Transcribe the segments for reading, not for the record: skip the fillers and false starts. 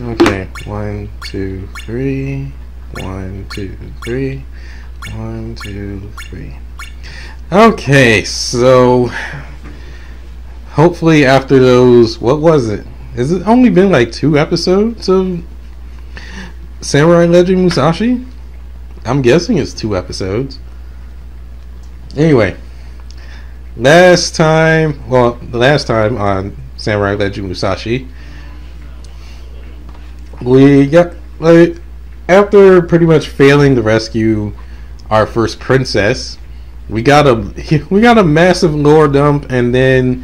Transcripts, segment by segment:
Okay, 1, 2, 3. 1, 2, 3. 1, 2, 3. Okay, so hopefully after those, what was it? Has it only been like 2 episodes of Samurai Legend Musashi? I'm guessing it's 2 episodes. Anyway, the last time on Samurai Legend Musashi, we got, like, after pretty much failing to rescue our first princess, we got a massive lore dump, and then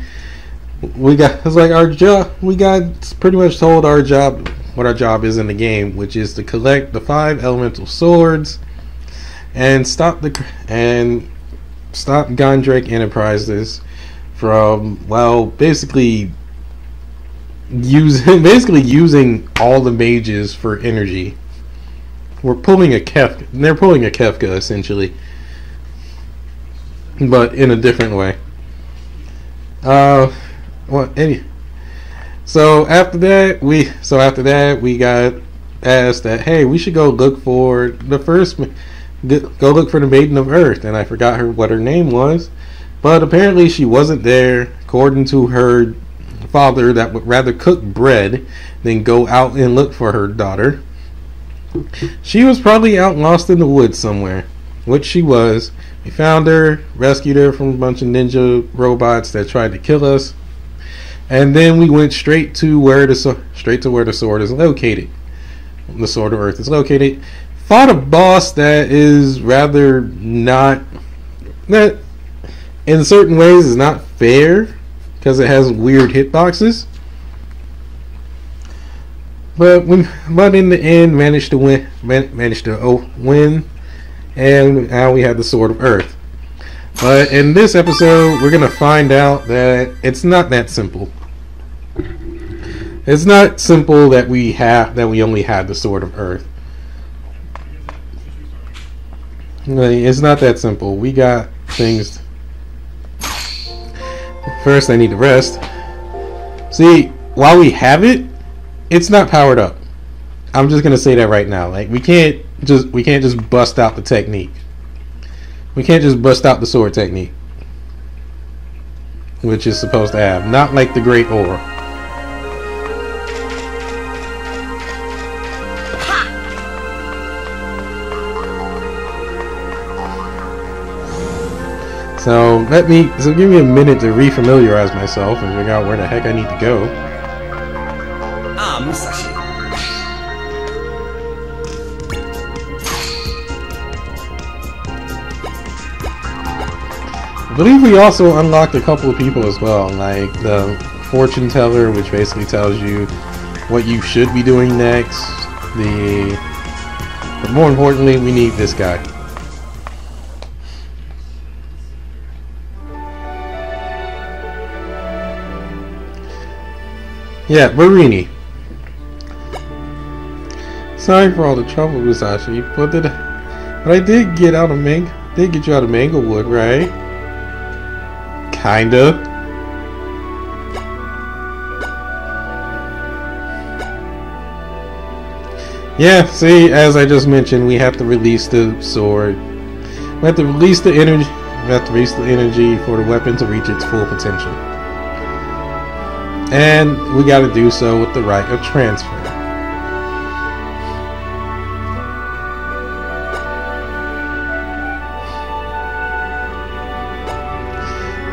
we got pretty much told what our job is in the game, which is to collect the 5 elemental swords and stop Gondrake Enterprises from, well, basically using all the mages for energy. They're pulling a Kefka essentially, but in a different way. So after that we got asked that, hey, we should go look for the Maiden of Earth, and I forgot what her name was, but apparently she wasn't there. According to her father, that would rather cook bread than go out and look for her daughter. She was probably out lost in the woods somewhere, which she was. We found her, rescued her from a bunch of ninja robots that tried to kill us, and then we went straight to where the sword is located. The Sword of Earth is located. Fought a boss that is rather not, that in certain ways is not fair because it has weird hitboxes. But in the end, managed to win, and now we have the Sword of Earth. But in this episode, we're gonna find out that it's not that simple. It's not simple that we only have the Sword of Earth. It's not that simple. We got things. First, I need to rest. See, while we have it, it's not powered up. I'm just gonna say that right now. Like, we can't just bust out the technique. We can't just bust out the sword technique, which is supposed to have, not like the Great Aura. So give me a minute to refamiliarize myself and figure out where the heck I need to go. Musashi. I believe we also unlocked a couple of people as well, like the fortune teller, which basically tells you what you should be doing next. But more importantly, we need this guy. Yeah, Barini. Sorry for all the trouble, Musashi, but I did get you out of Manglewood, right? Kinda. Yeah, see, as I just mentioned, we have to release the sword. We have to release the energy. We have to release the energy for the weapon to reach its full potential. And we got to do so with the right of transfer.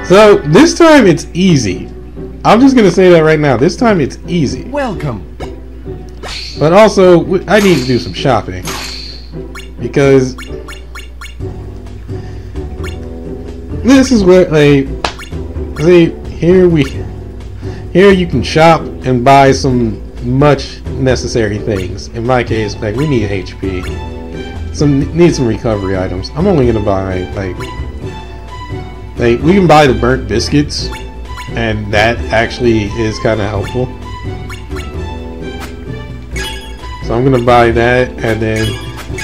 So this time it's easy. I'm just gonna say that right now. This time it's easy. Welcome. But also, I need to do some shopping because this is where, like, see, here you can shop and buy some much necessary things. In my case, like, we need HP. Need some recovery items. I'm only gonna buy like we can buy the burnt biscuits, and that actually is kind of helpful. So I'm gonna buy that, and then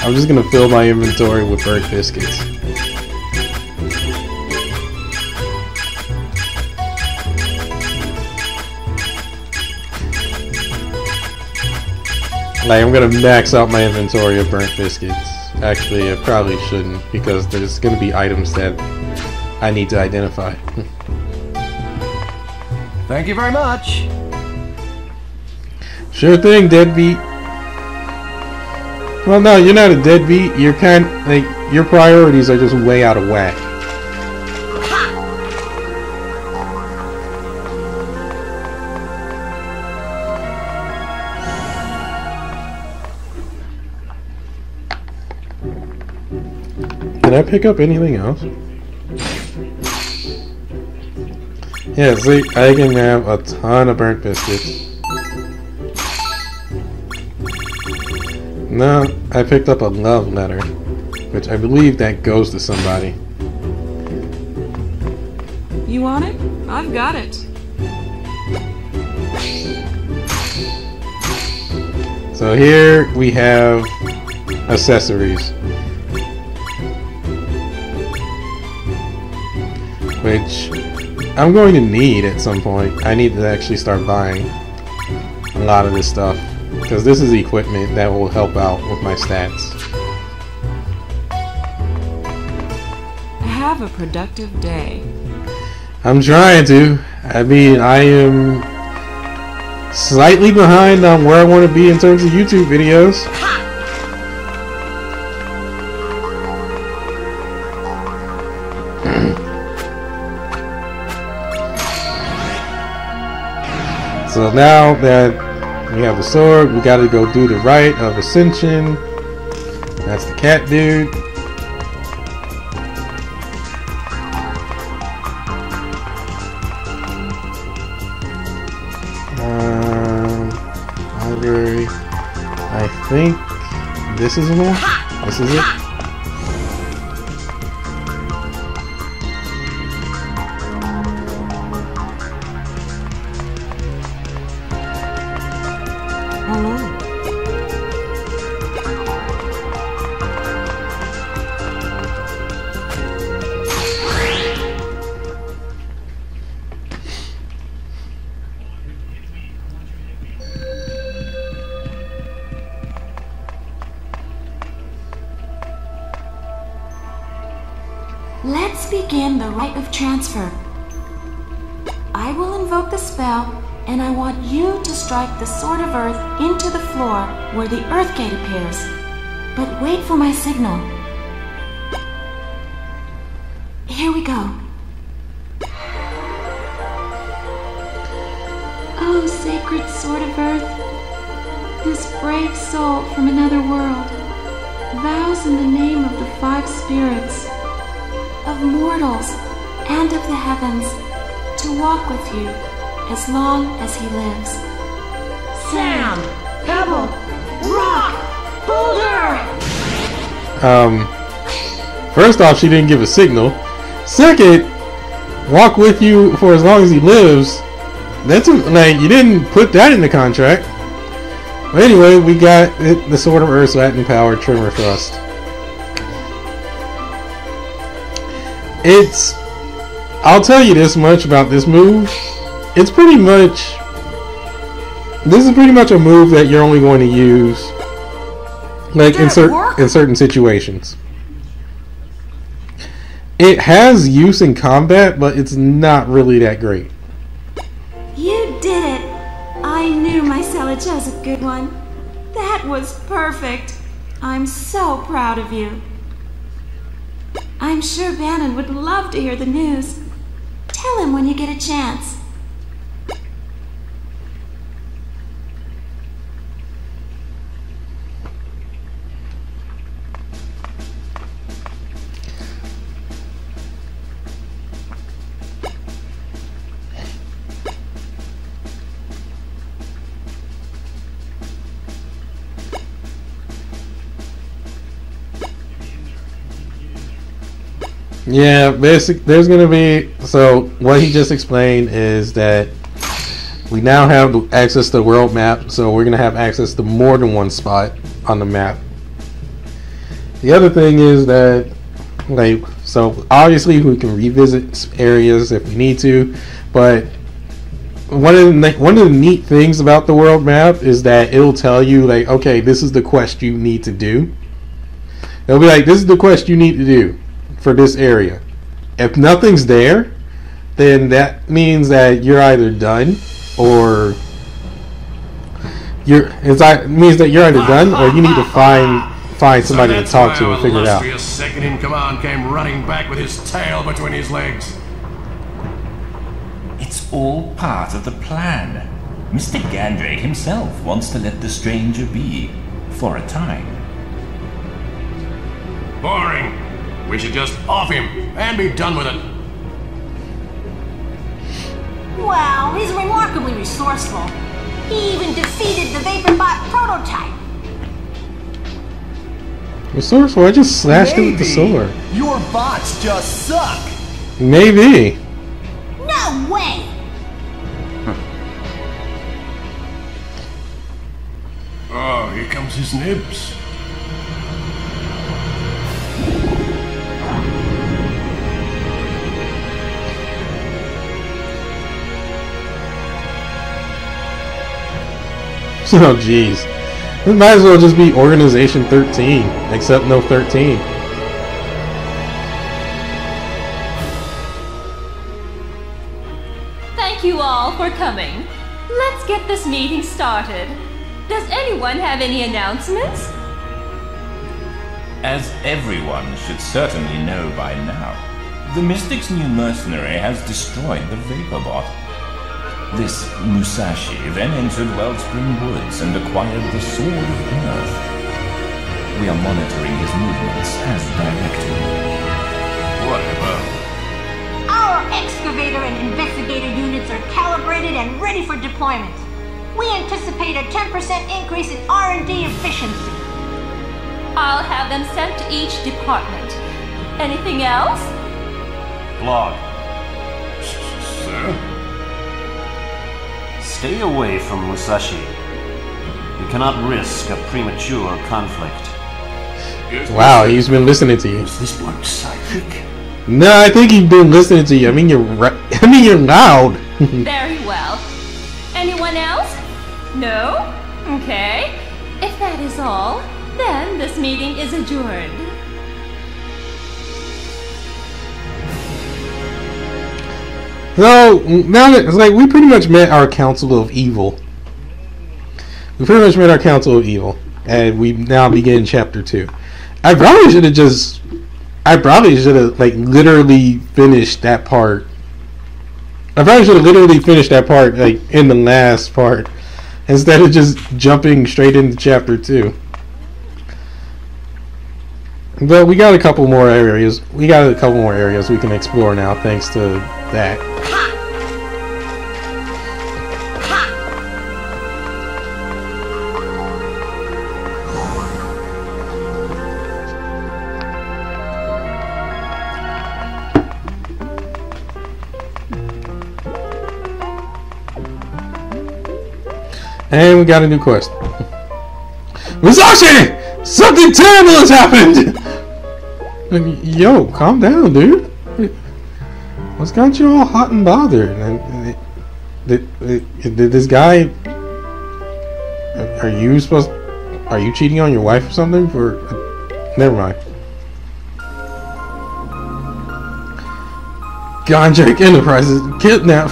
I'm just gonna fill my inventory with burnt biscuits. Like, I'm gonna max out my inventory of burnt biscuits. Actually, I probably shouldn't, because there's gonna be items that I need to identify. Thank you very much. Sure thing, deadbeat. Well, no, you're not a deadbeat. You're like, your priorities are just way out of whack. Did I pick up anything else? Yeah, see, I can have a ton of burnt biscuits. No, I picked up a love letter, which I believe that goes to somebody. You want it? I've got it. So here we have accessories, which I'm going to need at some point. I need to actually start buying a lot of this stuff, because this is equipment that will help out with my stats. Have a productive day. I'm trying to. I mean, I am slightly behind on where I want to be in terms of YouTube videos. So now that we have the sword, we gotta go do the rite of ascension. That's the cat dude. Library. I think this is enough. This is it. Let's begin the rite of transfer. I will invoke the spell, and I want you to strike the Sword of Earth into the floor where the Earth Gate appears. But wait for my signal. Here we go. Oh, sacred Sword of Earth, this brave soul from another world vows in the name of the five spirits, of mortals and of the heavens, to walk with you as long as he lives. Sand, pebble, rock, boulder! First off, she didn't give a signal. Second, walk with you for as long as he lives. That's like, you didn't put that in the contract. But anyway, we got the Sword of Earth's Latin power, Tremor Thrust. I'll tell you this much about this move. This is pretty much a move that you're only going to use like in certain situations. It has use in combat, but it's not really that great. You did it! I knew my Marcella chose a good one. That was perfect. I'm so proud of you. I'm sure Bannon would love to hear the news. Tell him when you get a chance. Yeah, there's gonna be, so what he just explained is that we now have access to the world map, so we're gonna have access to more than one spot on the map. The other thing is that, like, so obviously we can revisit areas if we need to, but one of the neat things about the world map is that it'll tell you like, okay, this is the quest you need to do. It'll be like, this is the quest you need to do for this area. If nothing's there, then that means that you're either done or it means that you're either done or you need to find somebody to talk to and figure it out. The second in command came running back with his tail between his legs. It's all part of the plan. Mr. Gandrake himself wants to let the stranger be, for a time. Boring. We should just off him and be done with it. Wow, he's remarkably resourceful. He even defeated the Vaporbot prototype. Resourceful? I just slashed him with the sword. Your bots just suck. Maybe. No way! Oh, here comes his nibs. Oh jeez. It might as well just be Organization 13, except no 13. Thank you all for coming. Let's get this meeting started. Does anyone have any announcements? As everyone should certainly know by now, the Mystic's new mercenary has destroyed the Vaporbot. This Musashi then entered Wellspring Woods and acquired the Sword of Earth. We are monitoring his movements as directed. Whatever. Our excavator and investigator units are calibrated and ready for deployment. We anticipate a 10% increase in R&D efficiency. I'll have them sent to each department. Anything else? Blog. Sir? Stay away from Musashi. You cannot risk a premature conflict. Wow, he's been listening to you. Is this bloke psychic? No, I think he's been listening to you. I mean, you're loud. Very well. Anyone else? No? Okay. If that is all, then this meeting is adjourned. So, now that it's like we pretty much met our Council of Evil. We pretty much met our Council of Evil. And we now begin Chapter 2. I probably should have like literally finished that part. I probably should have literally finished that part like in the last part instead of just jumping straight into Chapter 2. But we got a couple more areas. We can explore now thanks to that. And we got a new quest. Musashi! Something terrible has happened! Yo, calm down, dude. What's got you all hot and bothered? Did this guy... Are you cheating on your wife or something? Never mind. Gandrake Enterprises kidnapped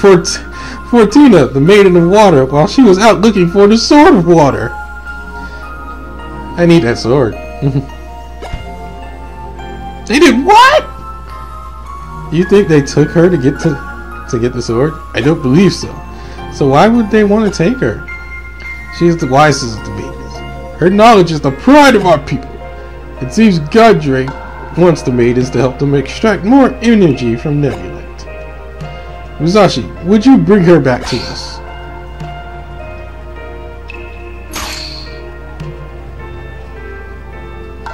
Fortuna, the Maiden of Water, while she was out looking for the Sword of Water. I need that sword. They did what? You think they took her to get the sword? I don't believe so. So why would they want to take her? She is the wisest of the maidens. Her knowledge is the pride of our people. It seems Gandrake wants the maidens to help them extract more energy from Nebulite. Musashi, would you bring her back to us?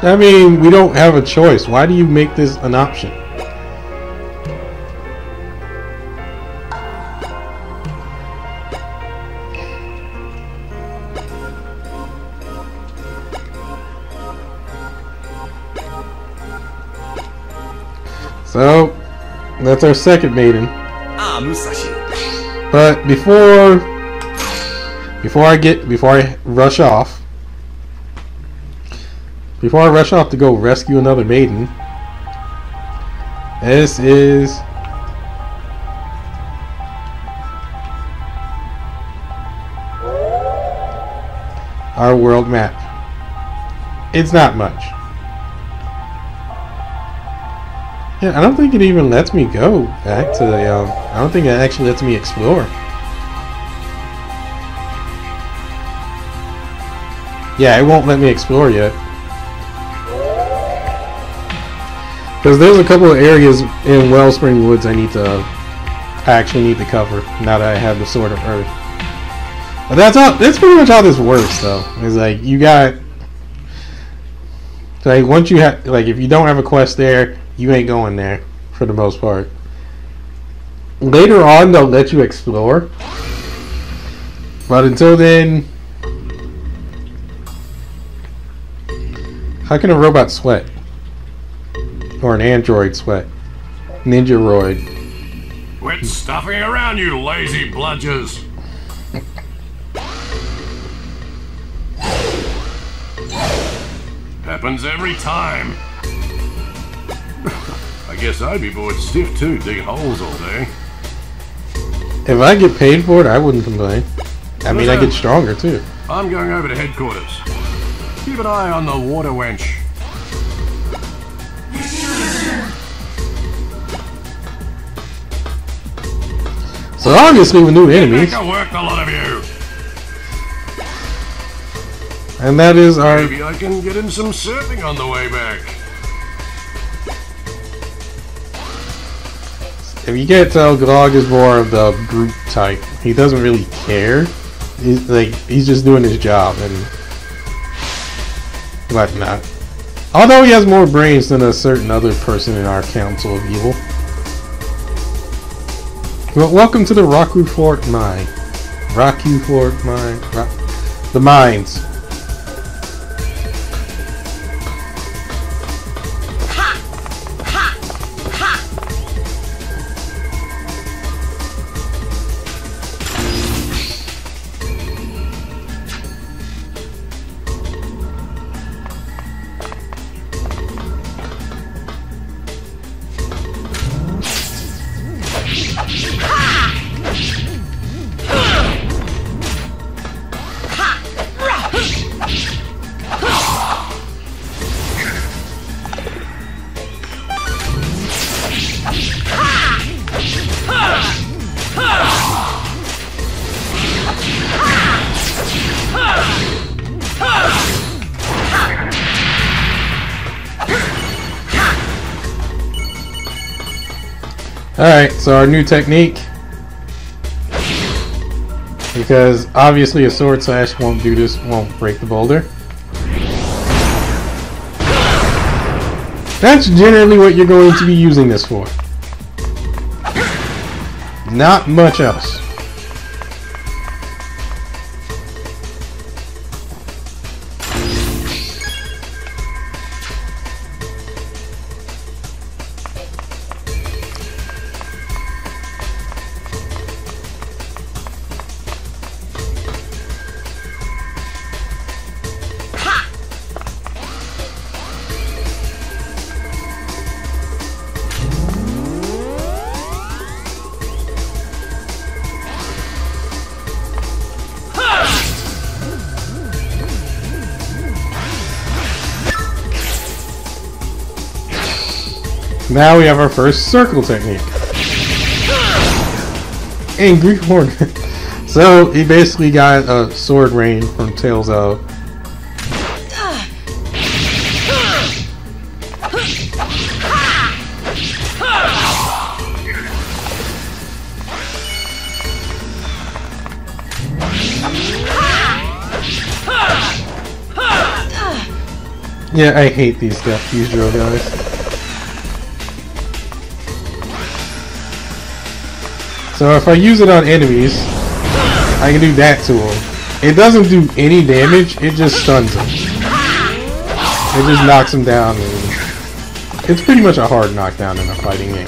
I mean, we don't have a choice. Why do you make this an option? So, that's our second maiden. Ah, Musashi. But before I rush off to go rescue another maiden, this is our world map. It's not much. Yeah, I don't think it even lets me go back to the, I don't think it actually lets me explore. Yeah, it won't let me explore yet. Because there's a couple of areas in Wellspring Woods I actually need to cover now that I have the Sword of Earth. But that's pretty much how this works, though. It's like, you got... like, once you have... like, if you don't have a quest there, you ain't going there, for the most part. Later on, they'll let you explore. But until then... how can a robot sweat? Or an android sweat? Ninja-roid. Quit stuffing around, you lazy bludgers! Happens every time. I guess I'd be bored stiff too, digging holes all day. If I get paid for it, I wouldn't complain. I mean, I get stronger too. I'm going over to headquarters. Keep an eye on the water wench. So obviously with new enemies. Make it work, the lot of you. And that is our... maybe I can get in some surfing on the way back. If you can't tell, Glog is more of the brute type. He doesn't really care. He's just doing his job and whatnot. Although he has more brains than a certain other person in our Council of Evil. Well, welcome to the Raku Fort Mine. Raku Fort Mine. The mines. Alright, so our new technique, because obviously a sword slash won't do this, won't break the boulder. That's generally what you're going to be using this for. Not much else. Now we have our first circle technique. Angry Horn. So he basically got a sword rain from Tales of. Yeah, I hate these drill guys. So if I use it on enemies, I can do that to them. It doesn't do any damage, it just stuns them. It just knocks them down. And it's pretty much a hard knockdown in a fighting game.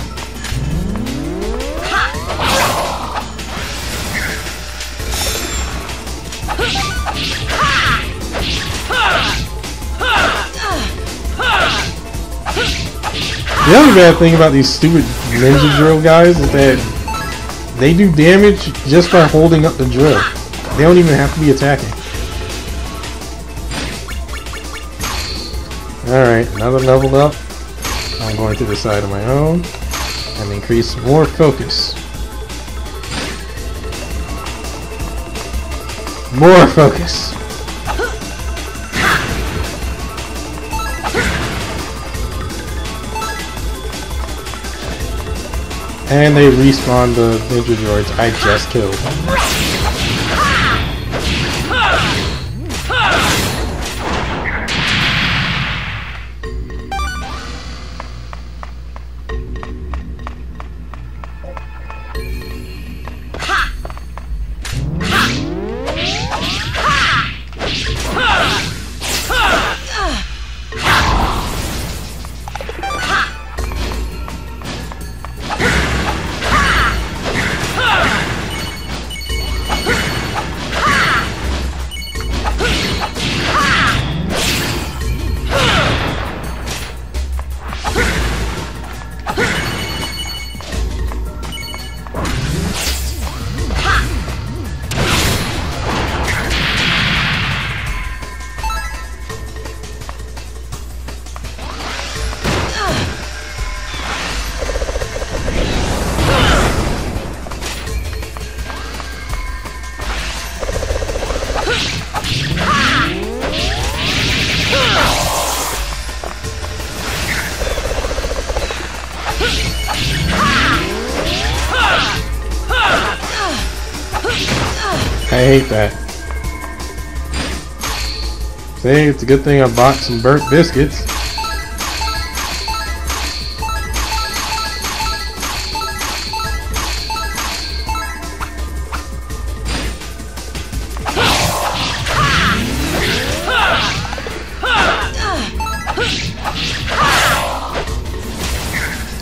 The other bad thing about these stupid ninja drill guys is that they do damage just by holding up the drill. They don't even have to be attacking. Alright, another level up. I'm going to the side of my own and increase more focus. More focus. And they respawn the ninja droids I just killed. I hate that. See, it's a good thing I bought some burnt biscuits.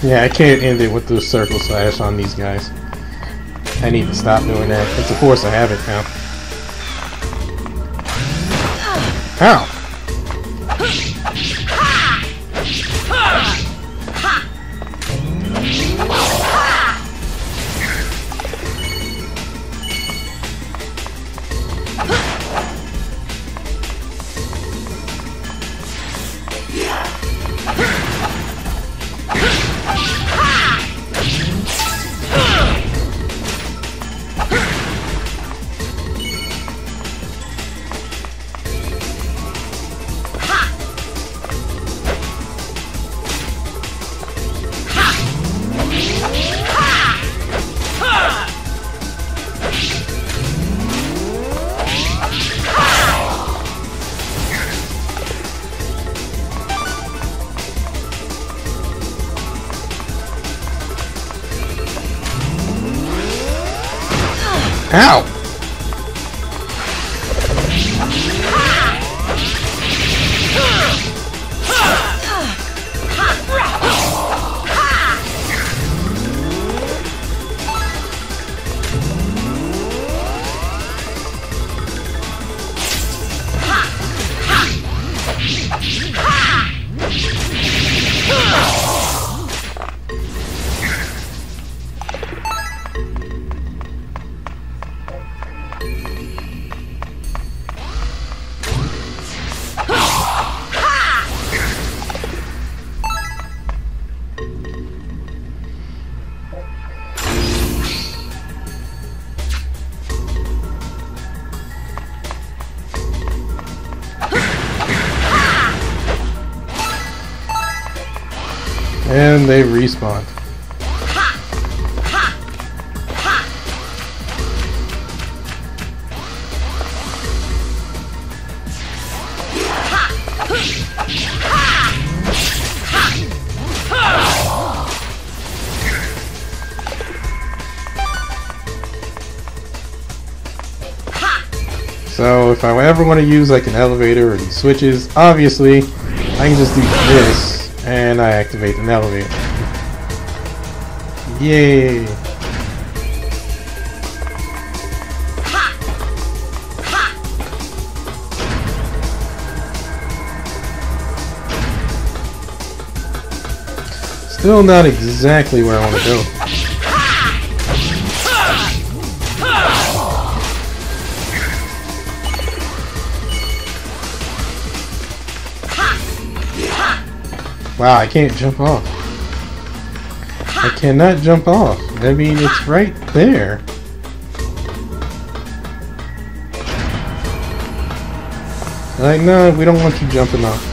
Yeah, I can't end it with the circle slash on these guys. I need to stop doing that. It's a force I have it now. Ow! Ow! And they respawn. So if I ever want to use like an elevator or these switches, obviously I can just do this and I activate an elevator. Yay! Still not exactly where I want to go. Wow, I can't jump off. I cannot jump off. I mean, it's right there. Like, no, we don't want you jumping off.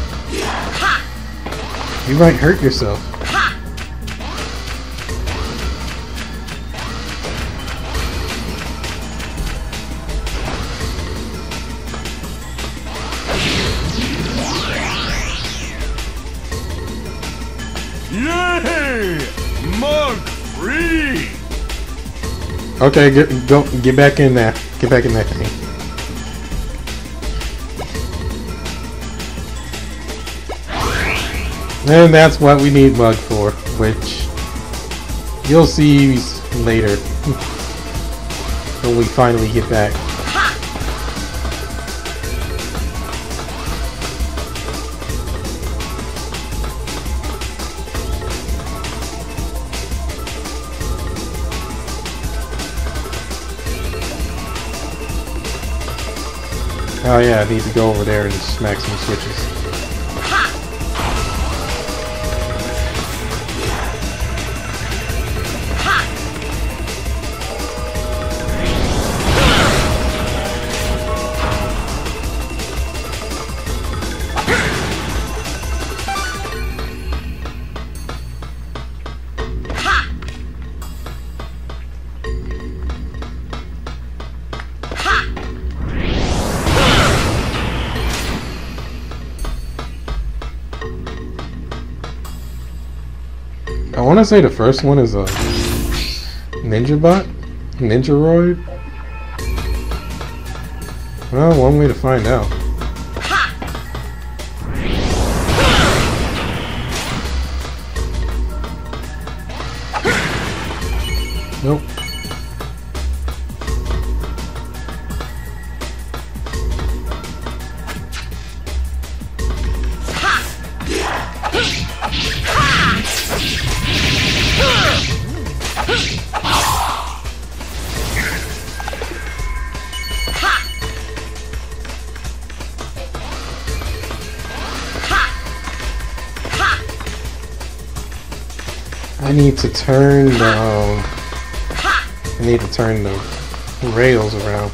You might hurt yourself. Yay! Mug free! Okay, get back in there. Get back in that thing. And that's what we need Mug for, which you'll see later when we finally get back. Oh yeah, I need to go over there and smack some switches. I want to say the first one is a Ninja Bot? Ninjaroid? Well, one way to find out. Nope. I need to turn the rails around.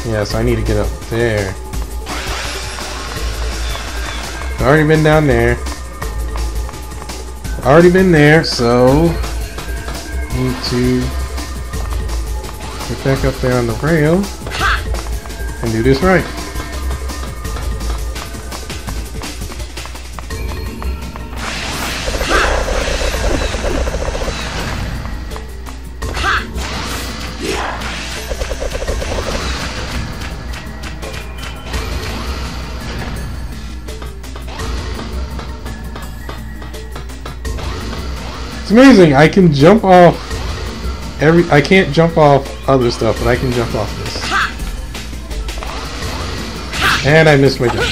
Yes, I need to get up there. I've already been down there. Already been there, so need to get back up there on the rail and do this right. It's amazing. I can jump off I can't jump off other stuff, but I can jump off this. And I missed my jump.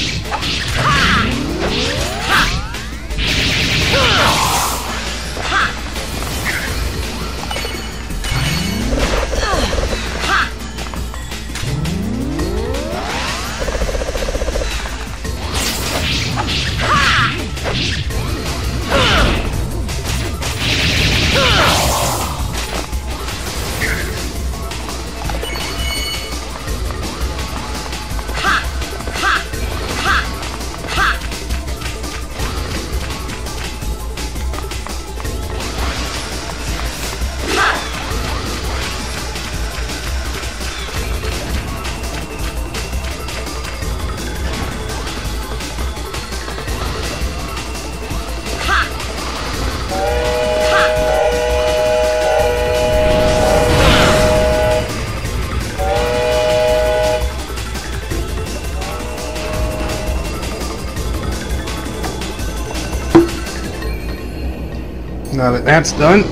Now that that's done,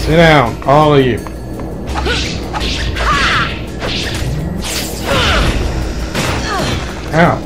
Sit down, all of you. Ow.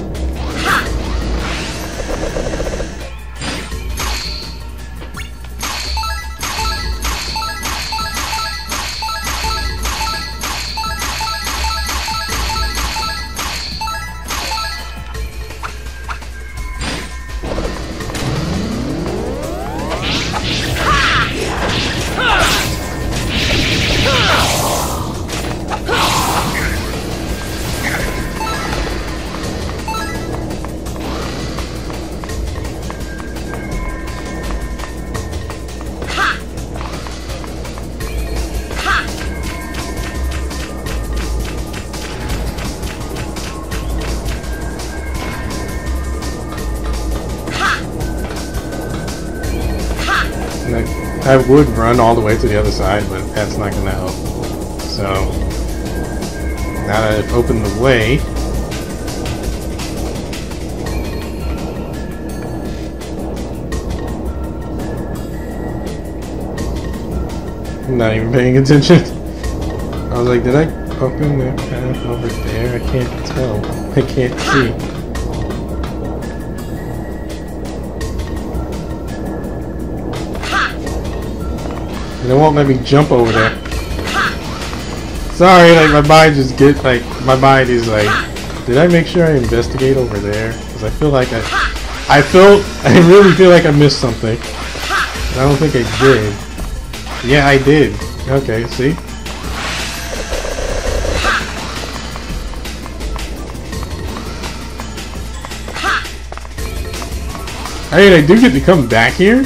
I would run all the way to the other side, but that's not going to help. So, now that I've opened the way, I'm not even paying attention. I was like, did I open the path over there? I can't tell. I can't see. They won't let me jump over there. Sorry, like my mind just get like my mind is like, did I make sure I investigate over there? Because I feel like I really feel like I missed something. I don't think I did. Yeah, I did. Okay, see? I mean, I do get to come back here.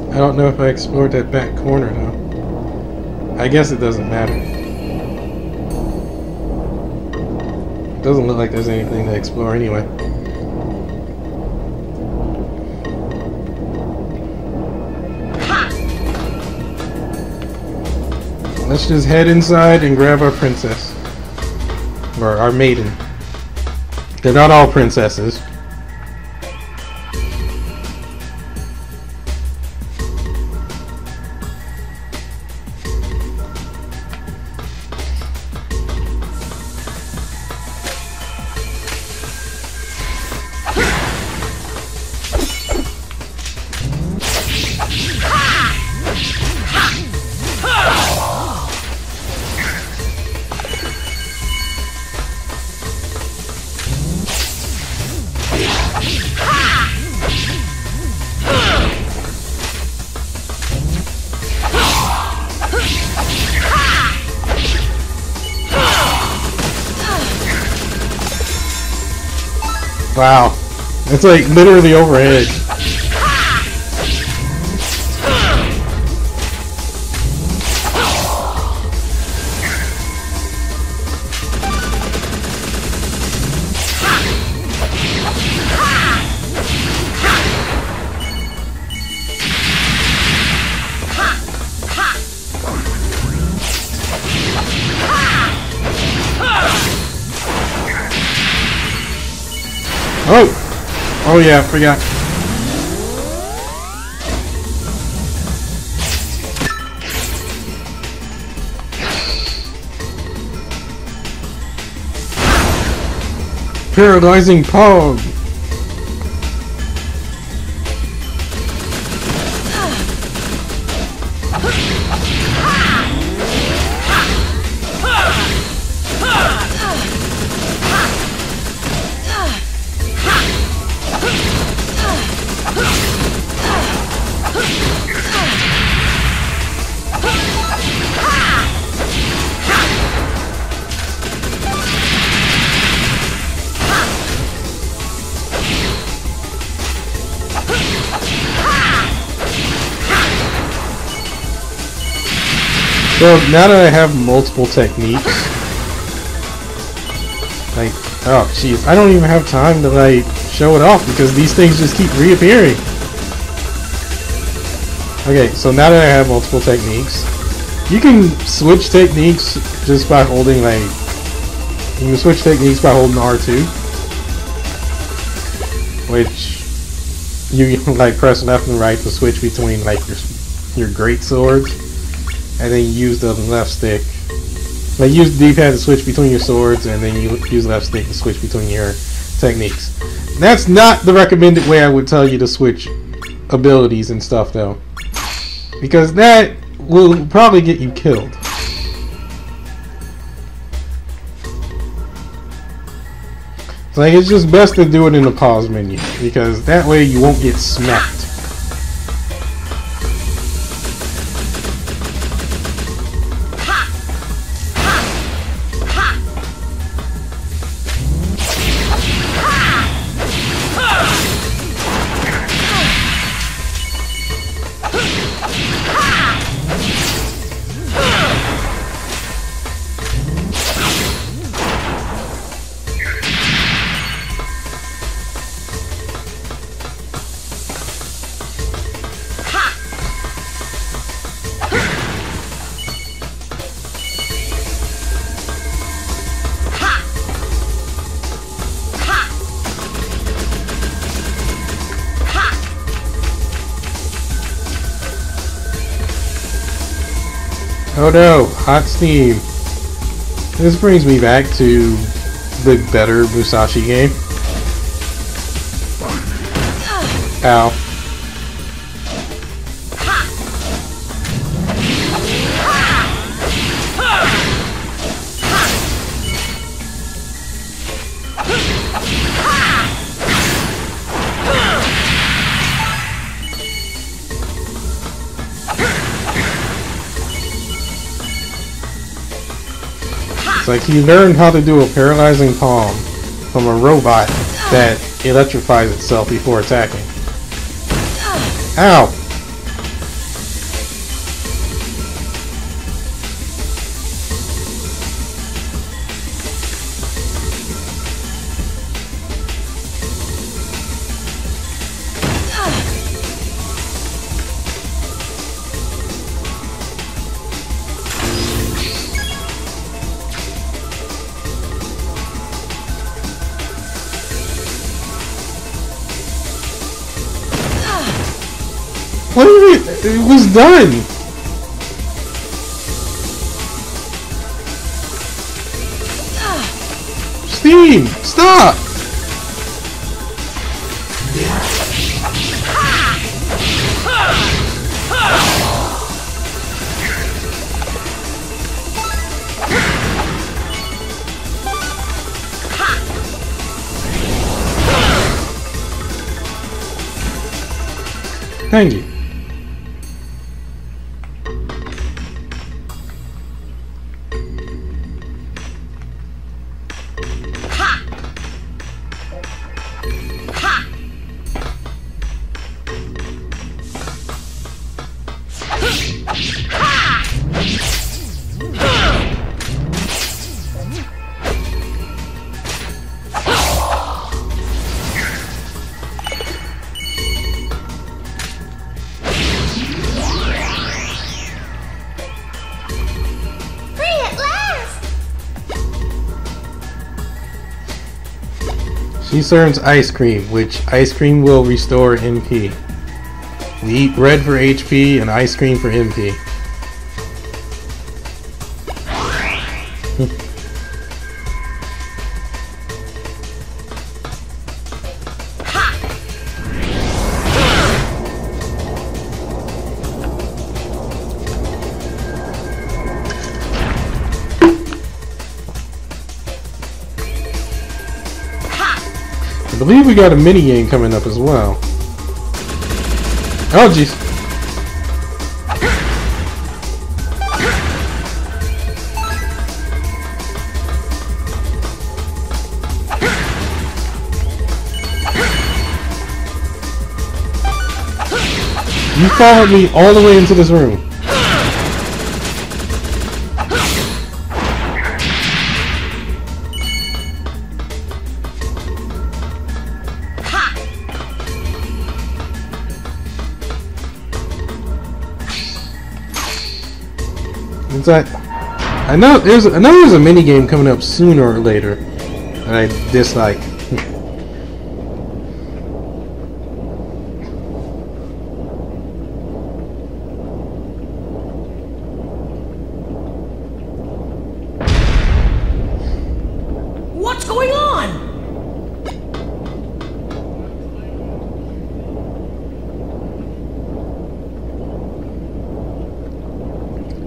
I don't know if I explored that back corner though. I guess it doesn't matter. It doesn't look like there's anything to explore anyway. Let's just head inside and grab our princess. Or our maiden. They're not all princesses. Wow, it's like literally overhead. Oh yeah, I forgot. Paralyzing Pog. So now that I have multiple techniques, like, oh jeez, I don't even have time to like show it off because these things just keep reappearing. Okay, so now that I have multiple techniques, you can switch techniques just by holding like, you can switch techniques by holding R2, which you can like press left and right to switch between like your great swords, and then you use the left stick. Like use the D-pad to switch between your swords, and then you use left stick to switch between your techniques. That's not the recommended way I would tell you to switch abilities and stuff though, because that will probably get you killed. Like, it's just best to do it in the pause menu, because that way you won't get smacked. Oh no, hot steam. This brings me back to the better Musashi game. Ow. It's like he learned how to do a paralyzing palm from a robot that electrifies itself before attacking. Ow! What is it? It was done! Steam! Stop! Thank you. She serves ice cream, which ice cream will restore MP. We eat bread for HP and ice cream for MP. I believe we got a mini game coming up as well. Oh jeez. You followed me all the way into this room. It's like, I know there's a mini game coming up sooner or later that I dislike. What's going on?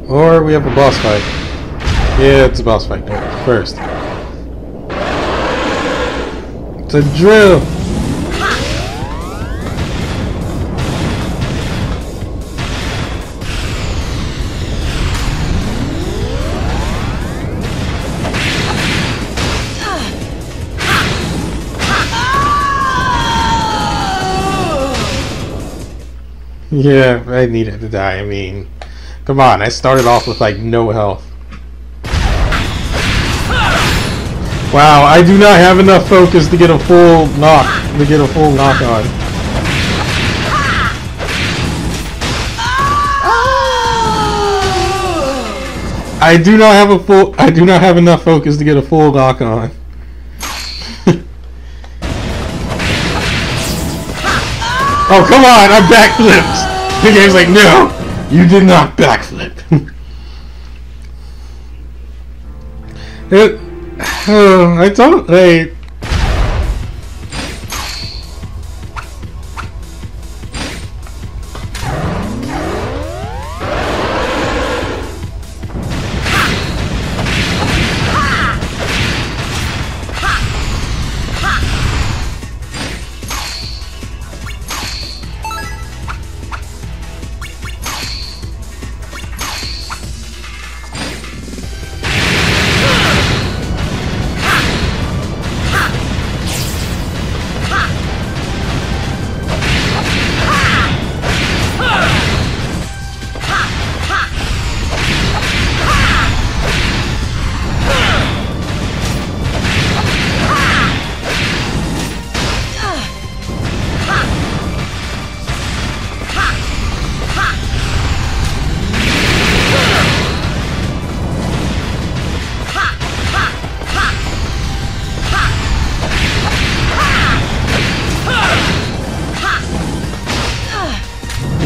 Or we have a boss fight. Yeah, it's a boss fight first. It's a drill. Yeah, I needed to die. I mean, come on, I started off with like no health. Wow, I do not have enough focus to get a full knock, on. I do not have enough focus to get a full knock on. Oh, come on, I backflipped! The game's like, no, you did not backflip. I don't, like...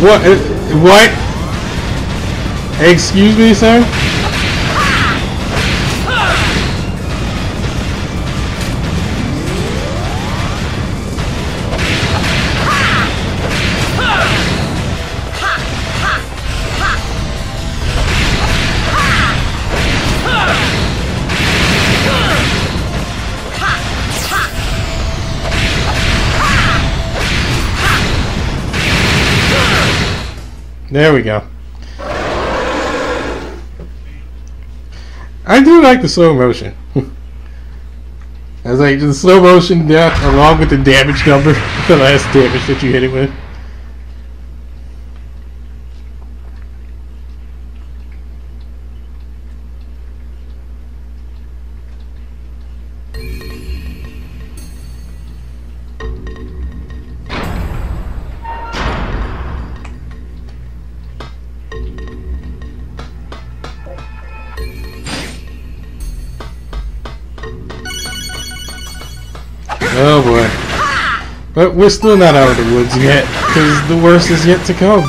What? What? Excuse me, sir? There we go. I do like the slow motion. I was like, the slow motion death along with the damage number, the last damage that you hit it with. Oh boy. But we're still not out of the woods yet, because the worst is yet to come.